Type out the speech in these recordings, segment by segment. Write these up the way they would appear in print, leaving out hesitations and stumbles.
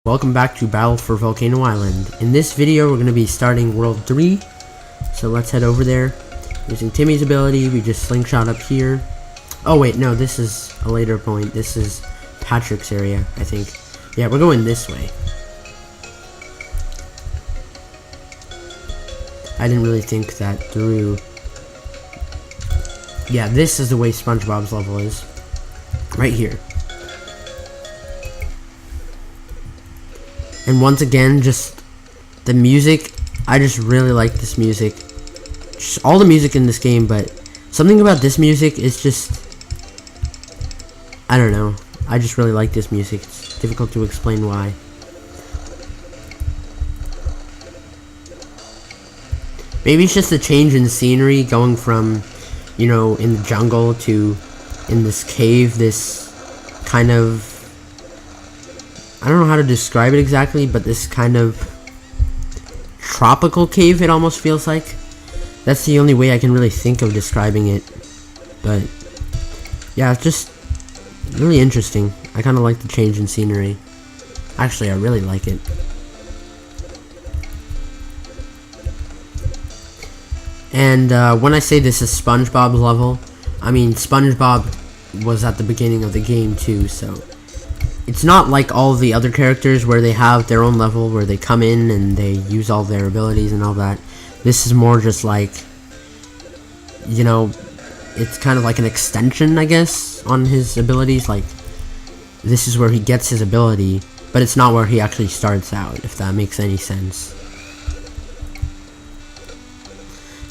Welcome back to Battle for Volcano Island. In this video, we're going to be starting World 3. So let's head over there. Using Timmy's ability, we just slingshot up here. Oh wait, no, this is a later point. This is Patrick's area, I think. Yeah, we're going this way. I didn't really think that through. Yeah, this is the way SpongeBob's level is. Right here. And once again, just the music. I just really like this music. Just all the music in this game, but something about this music is just, I don't know. I just really like this music. It's difficult to explain why. Maybe it's just a change in scenery, going from, you know, in the jungle to in this cave, this kind of, I don't know how to describe it exactly, but this kind of tropical cave, it almost feels like. That's the only way I can really think of describing it. But yeah, it's just really interesting. I kind of like the change in scenery. Actually, I really like it. And when I say this is SpongeBob's level, I mean SpongeBob was at the beginning of the game too, so it's not like all the other characters where they have their own level where they come in and they use all their abilities and all that. This is more just like, you know, it's kind of like an extension, I guess, on his abilities. Like, this is where he gets his ability, but it's not where he actually starts out, if that makes any sense.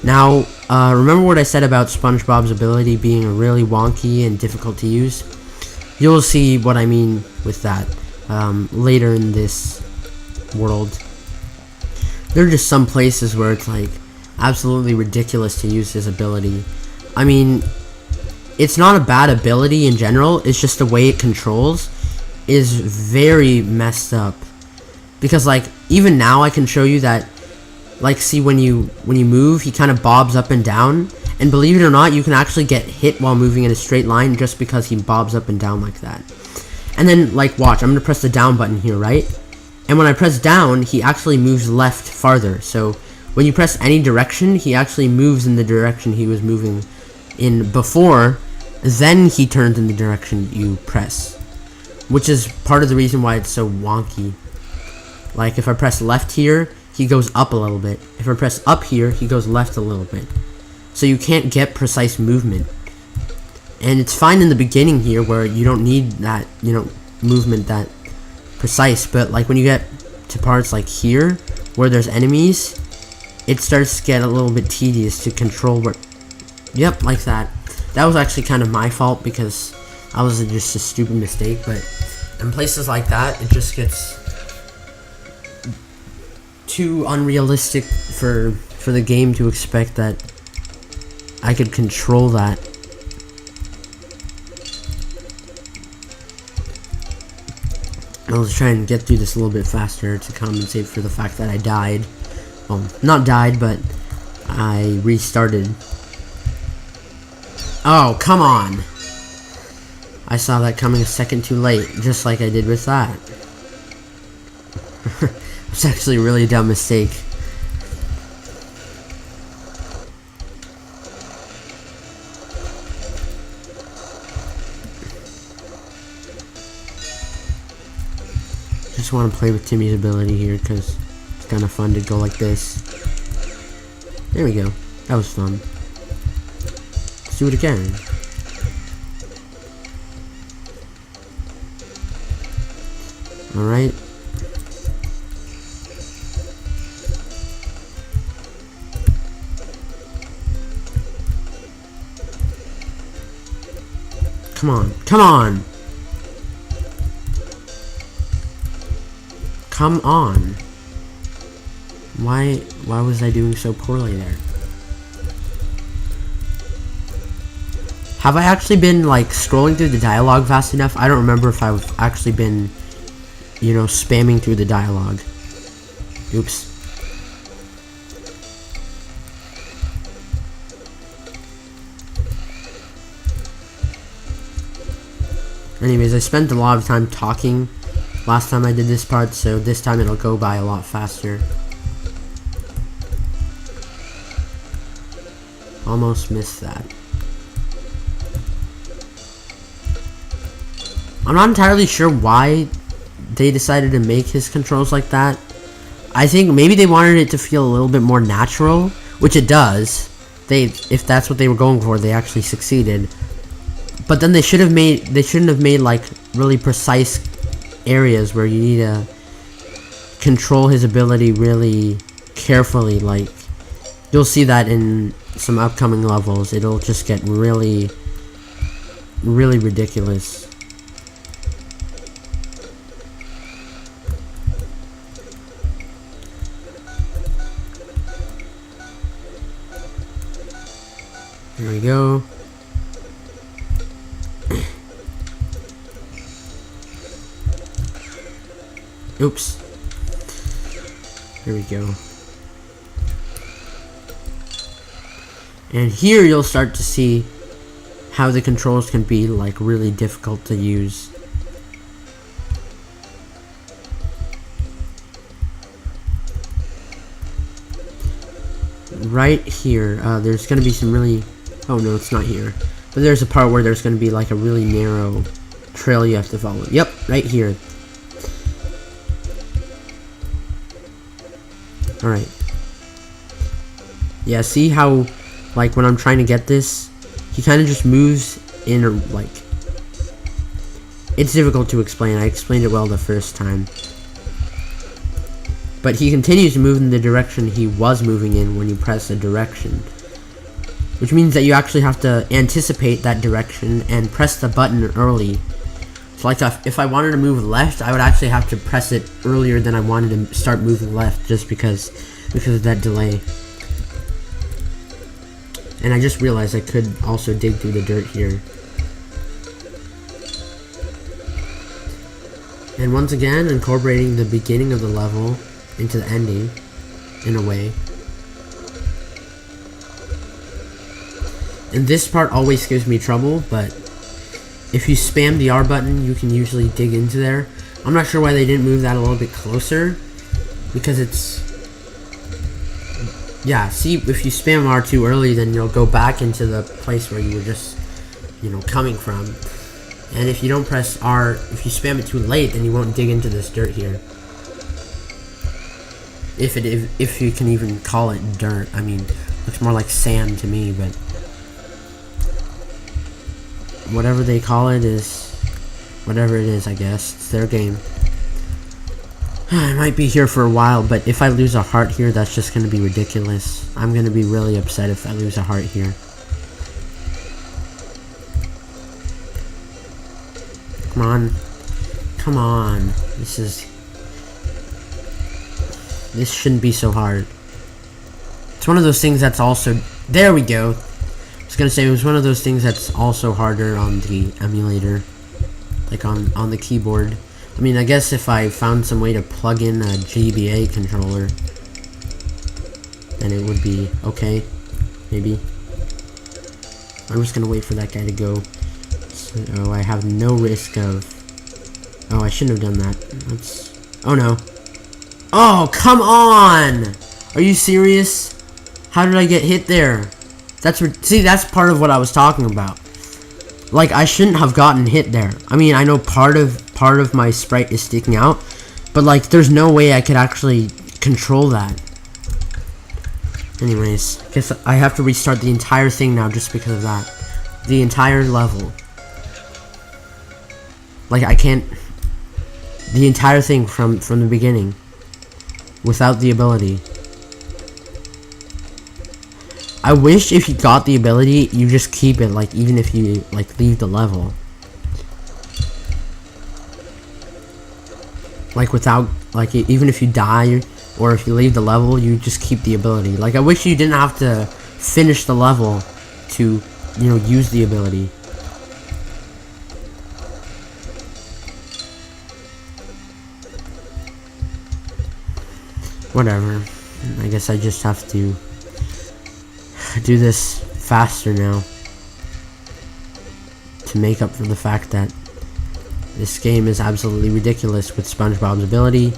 Now, remember what I said about SpongeBob's ability being really wonky and difficult to use? You'll see what I mean with that later in this world. There are just some places where it's like absolutely ridiculous to use his ability. I mean, it's not a bad ability in general, it's just the way it controls is very messed up. Because like, even now I can show you that, like, see when you move, he kind of bobs up and down, and believe it or not, you can actually get hit while moving in a straight line just because he bobs up and down like that. And then, like, watch, I'm gonna press the down button here, right? And when I press down, he actually moves left farther. So when you press any direction, he actually moves in the direction he was moving in before, then he turns in the direction you press, which is part of the reason why it's so wonky. Like, if I press left here, he goes up a little bit. If I press up here, he goes left a little bit. So you can't get precise movement. And it's fine in the beginning here where you don't need that, you know, movement that precise, but like when you get to parts like here where there's enemies, it starts to get a little bit tedious to control where, yep, like that. That was actually kind of my fault because I was just a stupid mistake, but in places like that, it just gets too unrealistic for the game to expect that I could control that. I'll just try and get through this a little bit faster to compensate for the fact that I died. Well, not died, but I restarted. Oh, come on! I saw that coming a second too late, just like I did with that. It's actually a really dumb mistake. Just want to play with Timmy's ability here because it's kind of fun to go like this. There we go. That was fun. Let's do it again. Alright. Come on. Come on! Come on. Why was I doing so poorly there? Have I actually been like scrolling through the dialogue fast enough? I don't remember if I've actually been, you know, spamming through the dialogue. Oops. Anyways, I spent a lot of time talking last time I did this part, so this time it'll go by a lot faster. Almost missed that. I'm not entirely sure why they decided to make his controls like that. I think maybe they wanted it to feel a little bit more natural, which it does. If that's what they were going for, they actually succeeded. But then they shouldn't have made like really precise areas where you need to control his ability really carefully. Like, you'll see that in some upcoming levels. It'll just get really, really ridiculous. Here we go. Oops. Here we go. And here you'll start to see how the controls can be like really difficult to use. Right here, there's gonna be some really... Oh no, it's not here. But there's a part where there's gonna be like a really narrow trail you have to follow. Yep, right here. Alright. Yeah, see how, like, when I'm trying to get this, he kind of just moves in, or, like... It's difficult to explain. I explained it well the first time. But he continues to move in the direction he was moving in when you press a direction. Which means that you actually have to anticipate that direction and press the button early. So like if I wanted to move left, I would actually have to press it earlier than I wanted to start moving left, just because of that delay. And I just realized I could also dig through the dirt here. And once again, incorporating the beginning of the level into the ending, in a way. And this part always gives me trouble, but if you spam the R button, you can usually dig into there. I'm not sure why they didn't move that a little bit closer, because it's... Yeah, see, if you spam R too early, then you'll go back into the place where you were just, you know, coming from. And if you don't press R, if you spam it too late, then you won't dig into this dirt here. If you can even call it dirt. I mean, looks more like sand to me, but whatever they call it is whatever it is, I guess. It's their game. I might be here for a while, but if I lose a heart here, that's just going to be ridiculous. I'm going to be really upset if I lose a heart here. Come on. Come on. This shouldn't be so hard. It's one of those things that's also... There we go. I was going to say, it was one of those things that's also harder on the emulator. Like on the keyboard. I mean, I guess if I found some way to plug in a GBA controller, then it would be okay. Maybe. I'm just gonna wait for that guy to go. So I have no risk of... Oh, I shouldn't have done that. Oh no. Oh, come on! Are you serious? How did I get hit there? See, that's part of what I was talking about. Like, I shouldn't have gotten hit there. I mean, I know part of my sprite is sticking out, but like, there's no way I could actually control that. Anyways, I guess I have to restart the entire thing now just because of that. The entire level. Like, I can't... The entire thing from the beginning. Without the ability. I wish if you got the ability, you just keep it, like, even if you, like, leave the level. Like, without, like, even if you die, or if you leave the level, you just keep the ability. Like, I wish you didn't have to finish the level to, you know, use the ability. Whatever. I guess I just have to do this faster now to make up for the fact that This game is absolutely ridiculous with SpongeBob's ability.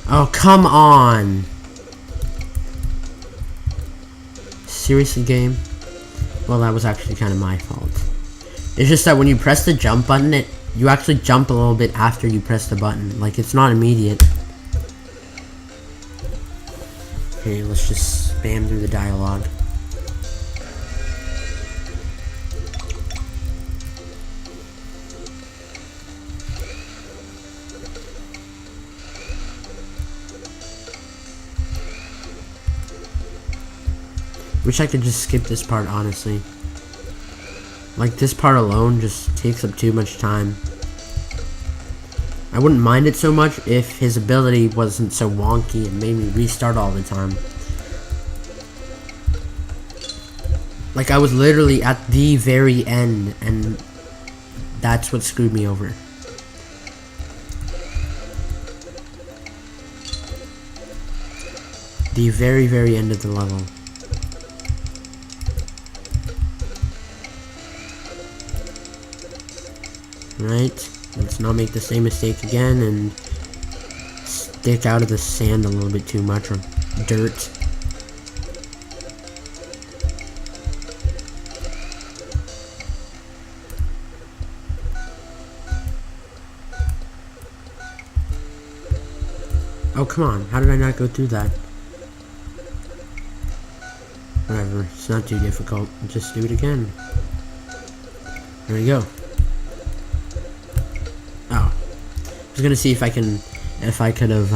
Oh, come on! Seriously, game? Well, that was actually kind of my fault. It's just that when you press the jump button, you actually jump a little bit after you press the button. Like, it's not immediate. Okay, let's just spam through the dialogue. Wish I could just skip this part, honestly. Like, this part alone just takes up too much time. I wouldn't mind it so much if his ability wasn't so wonky and made me restart all the time. Like, I was literally at the very end, and that's what screwed me over. The very, very end of the level. Right, let's not make the same mistake again and stick out of the sand a little bit too much, or dirt. Oh, come on, how did I not go through that? Whatever, it's not too difficult, just do it again. There we go. Oh, I was gonna see if I could have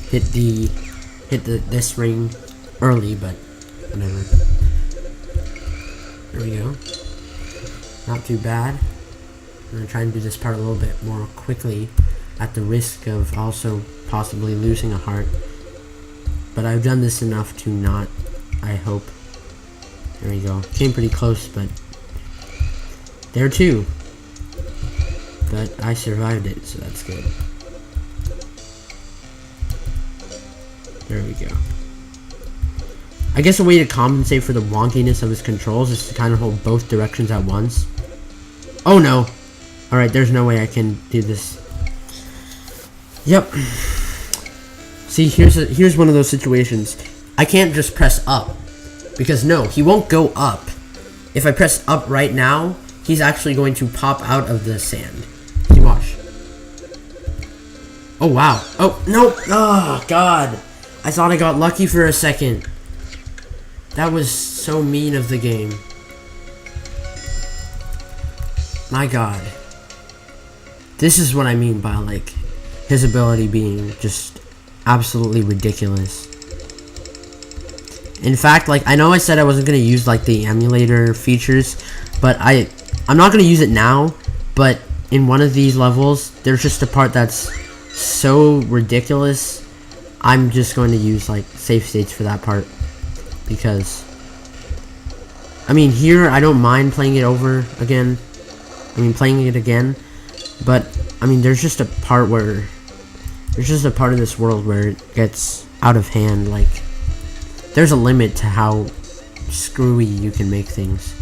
hit this ring early, but whatever. There we go. Not too bad. I'm gonna try and do this part a little bit more quickly, at the risk of also possibly losing a heart. But I've done this enough to not, I hope. There we go. Came pretty close, but there too. But I survived it, so that's good. There we go. I guess a way to compensate for the wonkiness of his controls is to kind of hold both directions at once. Oh no! Alright, there's no way I can do this. Yep. See, here's one of those situations. I can't just press up. Because no, he won't go up. If I press up right now, he's actually going to pop out of the sand. See, watch. Oh, wow. Oh, no. Oh, God. I thought I got lucky for a second. That was so mean of the game. My God. This is what I mean by, like, his ability being just absolutely ridiculous. In fact, like, I know I said I wasn't going to use, like, the emulator features, but I'm not going to use it now, but in one of these levels, there's just a part that's so ridiculous, I'm just going to use, like, save states for that part, because, I mean, here, I don't mind playing it over again, playing it again, but, I mean, there's just a part of this world where it gets out of hand, like, there's a limit to how screwy you can make things.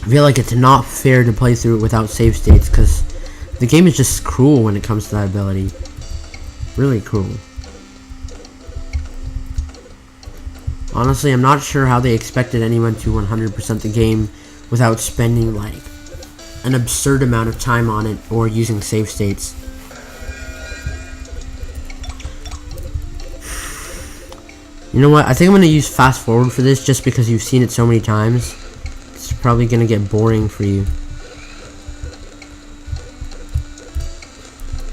I feel like it's not fair to play through it without save states, because the game is just cruel when it comes to that ability. Really cruel. Honestly, I'm not sure how they expected anyone to 100% the game without spending, like, an absurd amount of time on it or using save states. You know what? I think I'm going to use fast forward for this just because you've seen it so many times. It's probably going to get boring for you.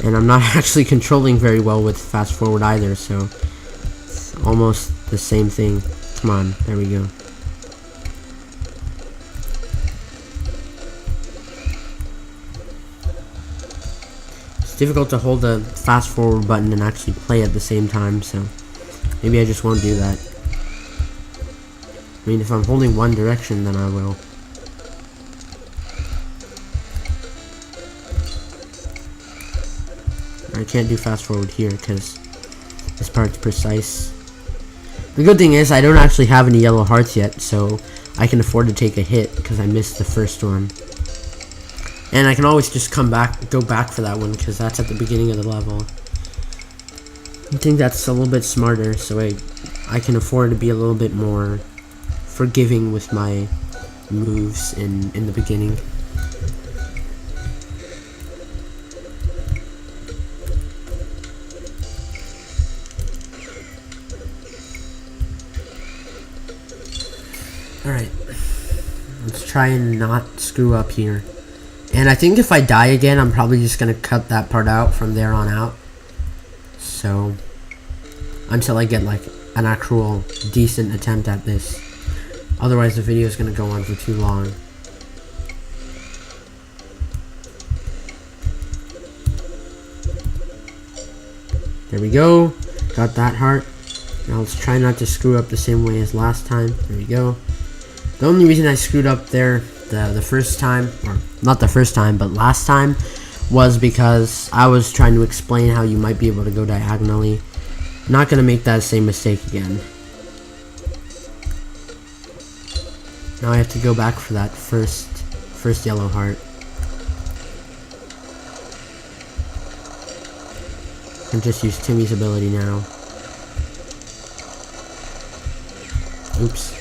And I'm not actually controlling very well with fast forward either, so it's almost the same thing. Come on, there we go. It's difficult to hold the fast forward button and actually play at the same time, so maybe I just won't do that. I mean, if I'm holding one direction, then I will. I can't do fast forward here because this part's precise. The good thing is I don't actually have any yellow hearts yet, so I can afford to take a hit because I missed the first one. And I can always just go back for that one because that's at the beginning of the level. I think that's a little bit smarter, so I can afford to be a little bit more forgiving with my moves in the beginning. Alright, let's try and not screw up here. And I think if I die again, I'm probably just going to cut that part out from there on out. So, until I get like an actual decent attempt at this. Otherwise the video is going to go on for too long. There we go. Got that heart. Now let's try not to screw up the same way as last time. There we go. The only reason I screwed up there the first time, or not the first time, but last time, was because I was trying to explain how you might be able to go diagonally. Not going to make that same mistake again. Now I have to go back for that first yellow heart. And just use Timmy's ability now. Oops.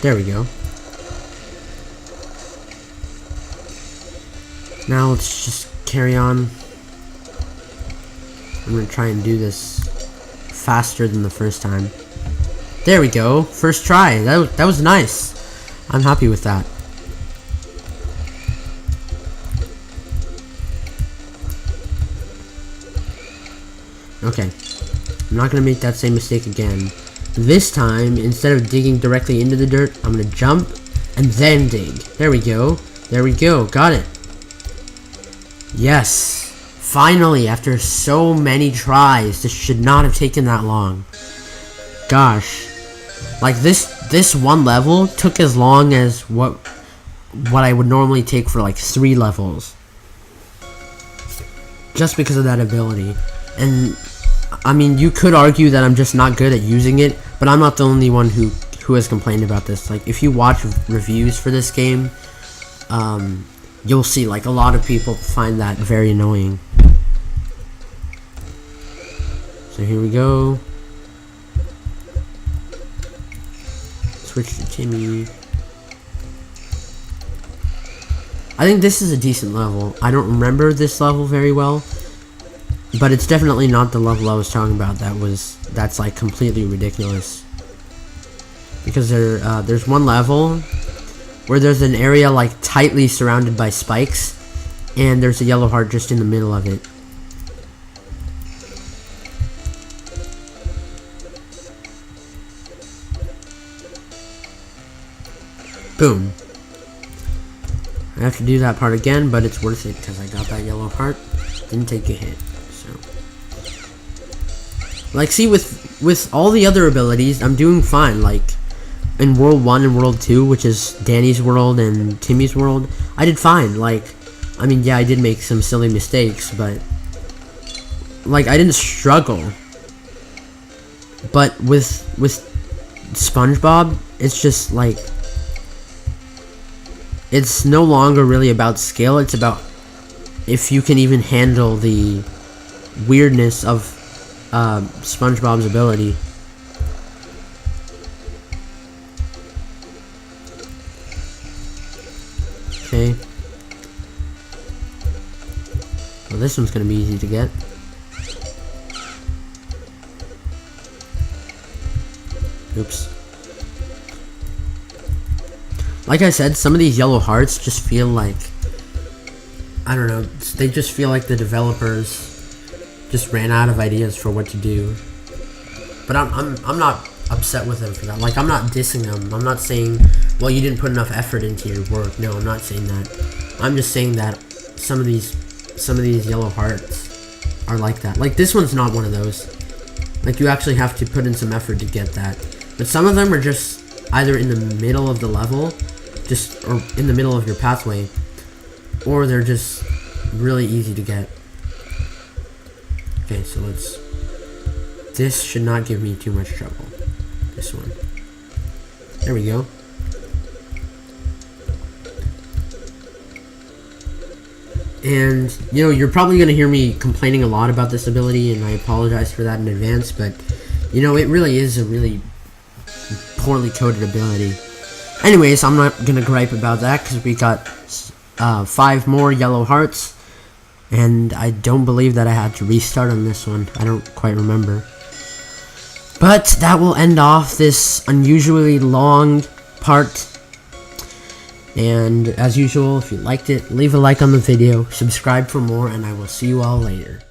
There we go. Now let's just carry on. I'm gonna try and do this faster than the first time. There we go. First try. That was nice. I'm happy with that. Okay. I'm not gonna make that same mistake again. This time, instead of digging directly into the dirt, I'm gonna jump and then dig. There we go. There we go. Got it. Yes. Finally, after so many tries, this should not have taken that long. Gosh. Like this one level took as long as what I would normally take for like 3 levels. Just because of that ability. And I mean, you could argue that I'm just not good at using it, but I'm not the only one who has complained about this. Like, if you watch reviews for this game, you'll see, like, a lot of people find that very annoying. So here we go. Switch to Timmy. I think this is a decent level. I don't remember this level very well, but it's definitely not the level I was talking about that's like completely ridiculous. Because there's one level where there's an area like tightly surrounded by spikes, and there's a yellow heart just in the middle of it. Boom. I have to do that part again, but it's worth it because I got that yellow heart. Didn't take a hit. So, like, see, with all the other abilities, I'm doing fine. Like, in World 1 and World 2, which is Danny's world and Timmy's world, I did fine. Like, I mean, yeah, I did make some silly mistakes, but, like, I didn't struggle. But with SpongeBob, it's just, like, it's no longer really about skill, it's about if you can even handle the weirdness of SpongeBob's ability. Okay. Well, this one's gonna be easy to get. Oops. Like I said, some of these yellow hearts just feel like, I don't know, they just feel like the developers just ran out of ideas for what to do. But I'm not upset with them for that. Like, I'm not dissing them. I'm not saying, well, you didn't put enough effort into your work. No, I'm not saying that. I'm just saying that some of these yellow hearts are like that. Like, this one's not one of those. Like, you actually have to put in some effort to get that. But some of them are just either in the middle of the level, or in the middle of your pathway, or they're just really easy to get. Okay, so let's This should not give me too much trouble. This one. There we go. And, you know, you're probably going to hear me complaining a lot about this ability, and I apologize for that in advance, but, you know, it really is a really poorly coded ability. Anyways, I'm not going to gripe about that, because we got 5 more yellow hearts, and I don't believe that I had to restart on this one. I don't quite remember. But that will end off this unusually long part. And as usual, if you liked it, leave a like on the video, subscribe for more, and I will see you all later.